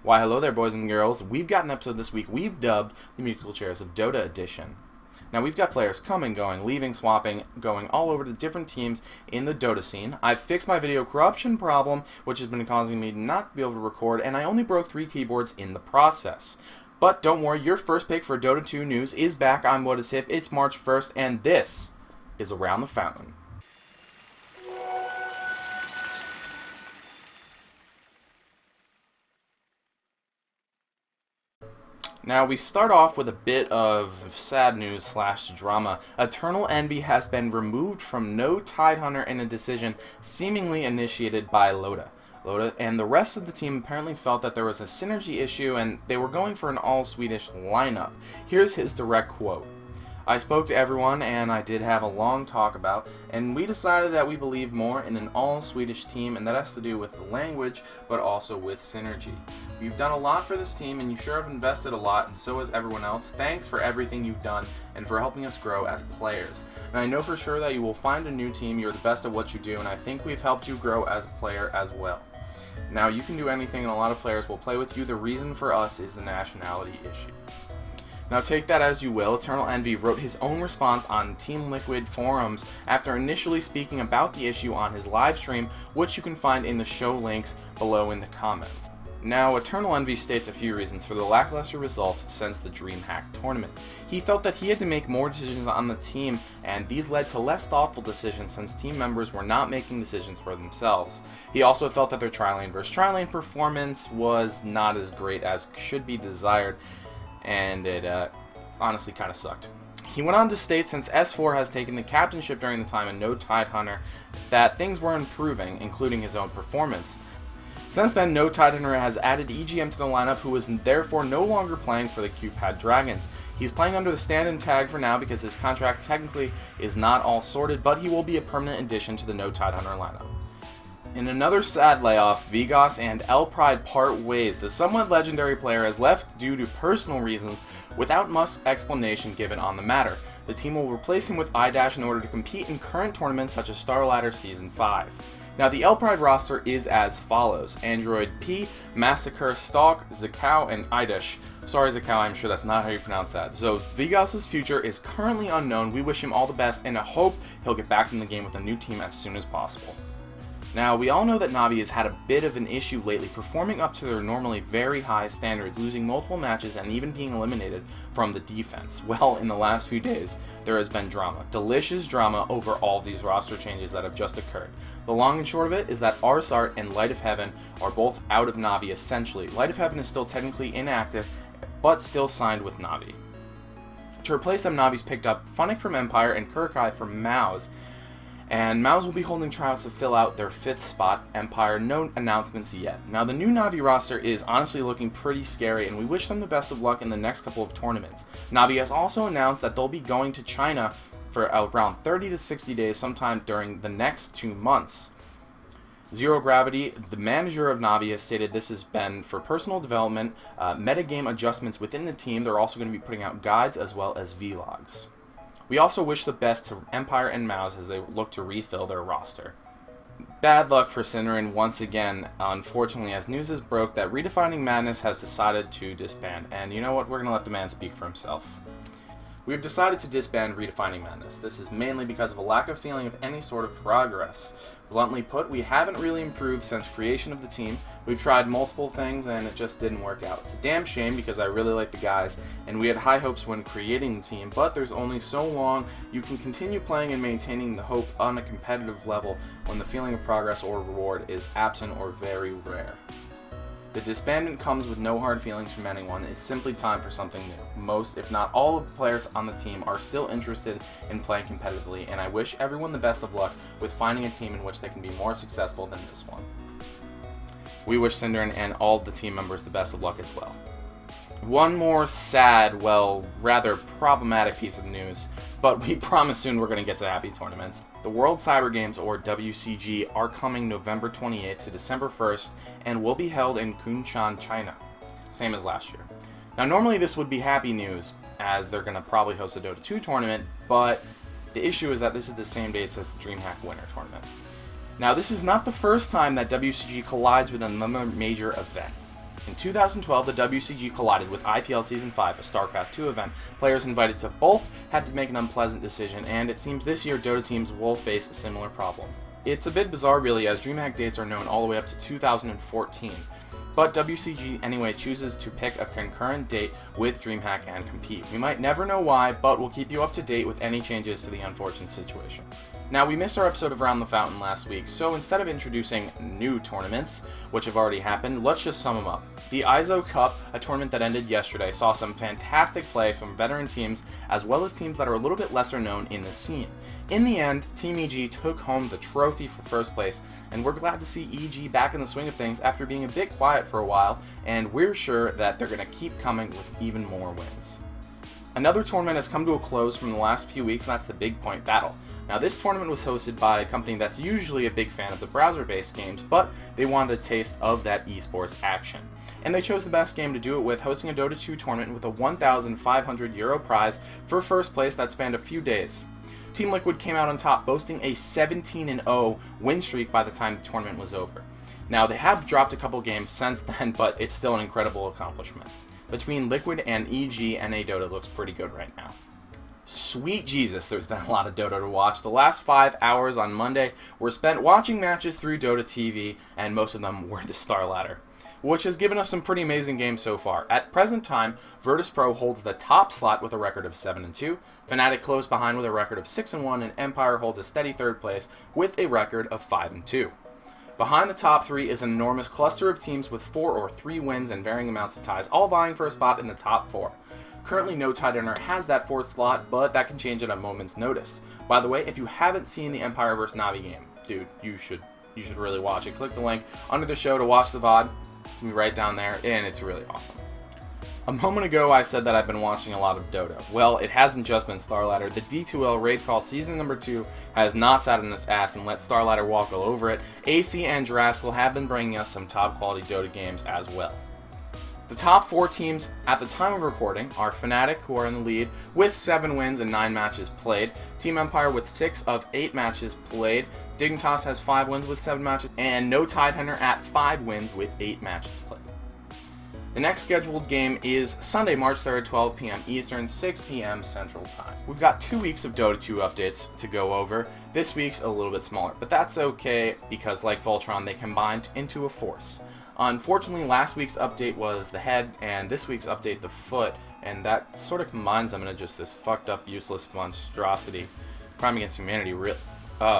Why, hello there, boys and girls. We've got an episode this week we've dubbed the Musical Chairs of DotA Edition. Now, we've got players coming, going, leaving, swapping, going all over to different teams in the DotA scene. I've fixed my video corruption problem, which has been causing me not to be able to record, and I only broke 3 keyboards in the process. But don't worry, your first pick for Dota 2 news is back on WhatIsHip. It's March 1st, and this is Around the Fountain. Now, we start off with a bit of sad news / drama. Eternal Envy has been removed from No Tidehunter in a decision seemingly initiated by LOTA. LOTA and the rest of the team apparently felt that there was a synergy issue and they were going for an all-Swedish lineup. Here's his direct quote. I spoke to everyone and I did have a long talk about, and we decided that we believe more in an all-Swedish team, and that has to do with the language, but also with synergy. You've done a lot for this team and you sure have invested a lot, and so has everyone else. Thanks for everything you've done and for helping us grow as players. And I know for sure that you will find a new team. You're the best at what you do, and I think we've helped you grow as a player as well. Now, you can do anything and a lot of players will play with you. The reason for us is the nationality issue. Now, take that as you will. Eternal Envy wrote his own response on Team Liquid forums after initially speaking about the issue on his live stream, which you can find in the show links below in the comments. Now, Eternal Envy states a few reasons for the lackluster results since the DreamHack tournament. He felt that he had to make more decisions on the team, and these led to less thoughtful decisions since team members were not making decisions for themselves. He also felt that their tri-lane versus tri-lane performance was not as great as should be desired, and it honestly kind of sucked. He went on to state since S4 has taken the captainship during the time in No Tidehunter that things were improving, including his own performance. Since then, No Tidehunter has added EGM to the lineup, who is therefore no longer playing for the Q-Pad Dragons. He's playing under the stand-in tag for now because his contract technically is not all sorted, but he will be a permanent addition to the No Tidehunter lineup. In another sad layoff, Vos and Pride part ways. The somewhat legendary player has left due to personal reasons without much explanation given on the matter. The team will replace him with iDash in order to compete in current tournaments such as Star Ladder Season 5. Now, the Pride roster is as follows: Android P, Massacre, Stalk, Zakao, and iDash. Sorry, Zakao, I'm sure that's not how you pronounce that. So, Vos' future is currently unknown. We wish him all the best, and I hope he'll get back in the game with a new team as soon as possible. Now, we all know that Navi has had a bit of an issue lately, performing up to their normally very high standards, losing multiple matches and even being eliminated from the defense. Well, in the last few days, there has been drama. Delicious drama over all these roster changes that have just occurred. The long and short of it is that Arsart and Light of Heaven are both out of Navi essentially. Light of Heaven is still technically inactive, but still signed with Navi. To replace them, Navi's picked up Funnick from Empire and Kurkai from Maus. And Maus will be holding tryouts to fill out their 5th spot. Empire, no announcements yet. Now, the new Navi roster is honestly looking pretty scary, and we wish them the best of luck in the next couple of tournaments. Navi has also announced that they'll be going to China for around 30 to 60 days sometime during the next 2 months. Zero Gravity, the manager of Navi, has stated this has been for personal development, metagame adjustments within the team. They're also going to be putting out guides as well as vlogs. We also wish the best to Empire and Maus as they look to refill their roster. Bad luck for Cinderin once again, unfortunately, as news is broke that Redefining Madness has decided to disband. And you know what? We're going to let the man speak for himself. We've decided to disband Redefining Madness. This is mainly because of a lack of feeling of any sort of progress. Bluntly put, we haven't really improved since creation of the team. We've tried multiple things and it just didn't work out. It's a damn shame because I really like the guys and we had high hopes when creating the team, but there's only so long you can continue playing and maintaining the hope on a competitive level when the feeling of progress or reward is absent or very rare. The disbandment comes with no hard feelings from anyone. It's simply time for something new. Most, if not all, of the players on the team are still interested in playing competitively, and I wish everyone the best of luck with finding a team in which they can be more successful than this one. We wish Cinderin and all the team members the best of luck as well. One more sad, well, rather problematic piece of news, but we promise soon we're going to get to happy tournaments. The World Cyber Games, or WCG, are coming November 28th to December 1st and will be held in Kunshan, China, same as last year. Now, normally this would be happy news, as they're going to probably host a Dota 2 tournament, but the issue is that this is the same dates as the DreamHack Winter Tournament. Now, this is not the first time that WCG collides with another major event. In 2012, the WCG collided with IPL Season 5, a StarCraft 2 event. Players invited to both had to make an unpleasant decision, and it seems this year Dota teams will face a similar problem. It's a bit bizarre really, as DreamHack dates are known all the way up to 2014. But WCG anyway chooses to pick a concurrent date with DreamHack and compete. We might never know why, but we'll keep you up to date with any changes to the unfortunate situation. Now, we missed our episode of Around the Fountain last week, so instead of introducing new tournaments, which have already happened, let's just sum them up. The ISO Cup, a tournament that ended yesterday, saw some fantastic play from veteran teams, as well as teams that are a little bit lesser known in the scene. In the end, Team EG took home the trophy for first place, and we're glad to see EG back in the swing of things after being a bit quiet for a while, and we're sure that they're going to keep coming with even more wins. Another tournament has come to a close from the last few weeks, and that's the Big Point Battle. Now, this tournament was hosted by a company that's usually a big fan of the browser-based games, but they wanted a taste of that esports action. And they chose the best game to do it with, hosting a Dota 2 tournament with a €1,500 prize for first place that spanned a few days. Team Liquid came out on top, boasting a 17-0 win streak by the time the tournament was over. Now, they have dropped a couple games since then, but it's still an incredible accomplishment. Between Liquid and EG, NA Dota looks pretty good right now. Sweet Jesus, there's been a lot of Dota to watch. The last 5 hours on Monday were spent watching matches through Dota TV, and most of them were the Star Ladder, which has given us some pretty amazing games so far. At present time, Virtus.pro holds the top slot with a record of 7-2, Fnatic close behind with a record of 6-1, and Empire holds a steady third place with a record of 5-2. Behind the top three is an enormous cluster of teams with 4 or 3 wins and varying amounts of ties, all vying for a spot in the top 4. Currently, no Tidehunter has that 4th slot, but that can change at a moment's notice. By the way, if you haven't seen the Empire vs. Navi game, dude, you should really watch it. Click the link under the show to watch the VOD. It'll be right down there, and it's really awesome. A moment ago, I said that I've been watching a lot of Dota. Well, it hasn't just been Starladder. The D2L Raid Call Season number 2 has not sat in its ass and let Starladder walk all over it. AC and Jurassical have been bringing us some top quality Dota games as well. The top 4 teams at the time of recording are Fnatic, who are in the lead with 7 wins and 9 matches played, Team Empire with 6 of 8 matches played, Dignitas has 5 wins with 7 matches, and no Tidehunter at 5 wins with 8 matches played. The next scheduled game is Sunday, March 3rd, 12 p.m. Eastern, 6 p.m. Central Time. We've got 2 weeks of Dota 2 updates to go over. This week's a little bit smaller, but that's okay because, like Voltron, they combined into a force. Unfortunately, last week's update was the head, and this week's update the foot, and that sort of combines them into just this fucked up, useless monstrosity. Crime against humanity,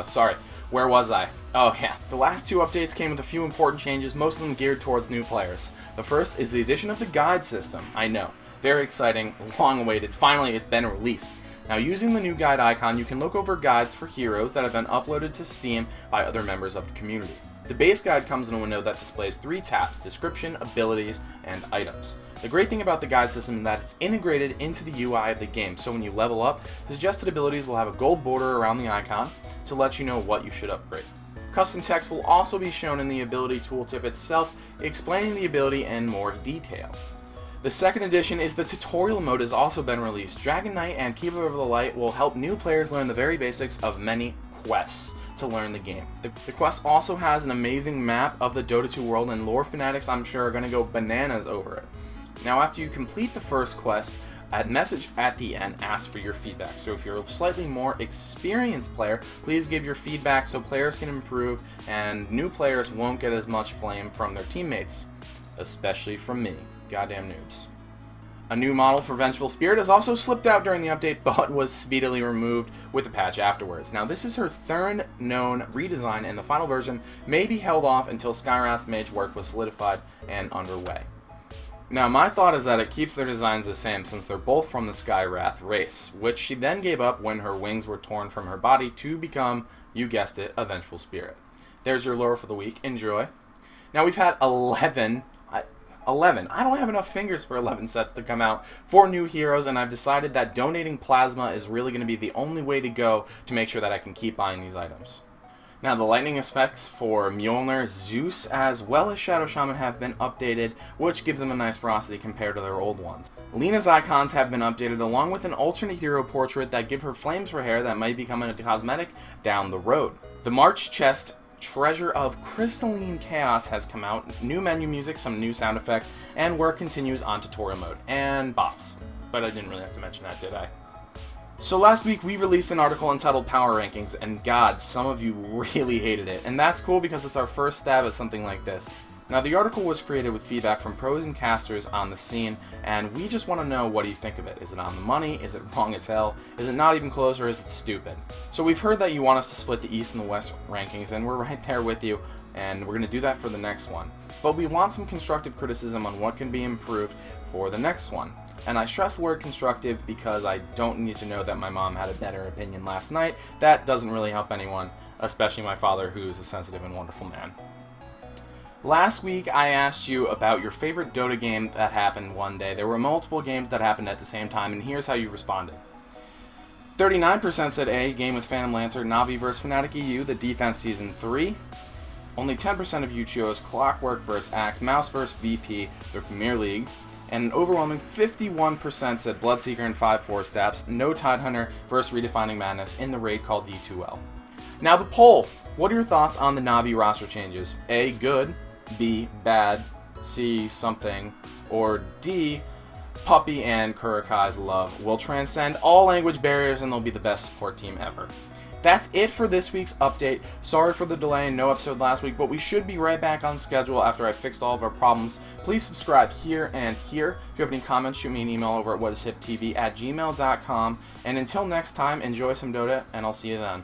sorry. Where was I? Oh yeah. The last 2 updates came with a few important changes, most of them geared towards new players. The first is the addition of the guide system. I know. Very exciting, long awaited. Finally, it's been released. Now, using the new guide icon, you can look over guides for heroes that have been uploaded to Steam by other members of the community. The base guide comes in a window that displays 3 tabs: description, abilities, and items. The great thing about the guide system is that it's integrated into the UI of the game, so when you level up, the suggested abilities will have a gold border around the icon to let you know what you should upgrade. Custom text will also be shown in the ability tooltip itself, explaining the ability in more detail. The second addition is the tutorial mode has also been released. Dragon Knight and Keeper of the Light will help new players learn the very basics of many quests to learn the game. The quest also has an amazing map of the Dota 2 world, and lore fanatics I'm sure are going to go bananas over it. Now, after you complete the first quest, a message at the end asks for your feedback. So if you're a slightly more experienced player, please give your feedback so players can improve and new players won't get as much flame from their teammates, especially from me. Goddamn noobs. A new model for Vengeful Spirit has also slipped out during the update, but was speedily removed with the patch afterwards. Now, this is her 3rd known redesign, and the final version may be held off until Skywrath's mage work was solidified and underway. Now, my thought is that it keeps their designs the same since they're both from the Skywrath race, which she then gave up when her wings were torn from her body to become, you guessed it, a Vengeful Spirit. There's your lore for the week. Enjoy. Now, we've had 11. I don't have enough fingers for 11 sets to come out for new heroes, and I've decided that donating plasma is really going to be the only way to go to make sure that I can keep buying these items. Now, the lightning effects for Mjolnir, Zeus, as well as Shadow Shaman have been updated, which gives them a nice ferocity compared to their old ones. Lena's icons have been updated along with an alternate hero portrait that give her flames for hair that might be coming to Cosmetic down the road. The March chest Treasure of Crystalline Chaos has come out. New menu music, some new sound effects, and work continues on tutorial mode. And bots. But I didn't really have to mention that, did I? So last week we released an article entitled Power Rankings, and God, some of you really hated it. And that's cool because it's our first stab at something like this. Now the article was created with feedback from pros and casters on the scene, and we just want to know, what do you think of it? Is it on the money? Is it wrong as hell? Is it not even close, or is it stupid? So we've heard that you want us to split the East and the West rankings, and we're right there with you, and we're going to do that for the next one. But we want some constructive criticism on what can be improved for the next one. And I stress the word constructive because I don't need to know that my mom had a better opinion last night. That doesn't really help anyone, especially my father, who is a sensitive and wonderful man. Last week, I asked you about your favorite Dota game that happened one day. There were multiple games that happened at the same time, and here's how you responded. 39% said A, game with Phantom Lancer, Navi vs Fnatic EU, the Defense Season 3. Only 10% of you chose Clockwork vs Axe, Mouse vs VP, the Premier League. And an overwhelming 51% said Bloodseeker and 5-4 Steps, no Tidehunter vs Redefining Madness in the raid called D2L. Now the poll. What are your thoughts on the Navi roster changes? A, good. B, bad. C, something. Or D, Puppy and Kurokai's love will transcend all language barriers and they'll be the best support team ever. That's it for this week's update. Sorry for the delay and no episode last week, but we should be right back on schedule after I fixed all of our problems. Please subscribe here and here. If you have any comments, shoot me an email over at WhatIsHipTV@gmail.com. And until next time, enjoy some Dota, and I'll see you then.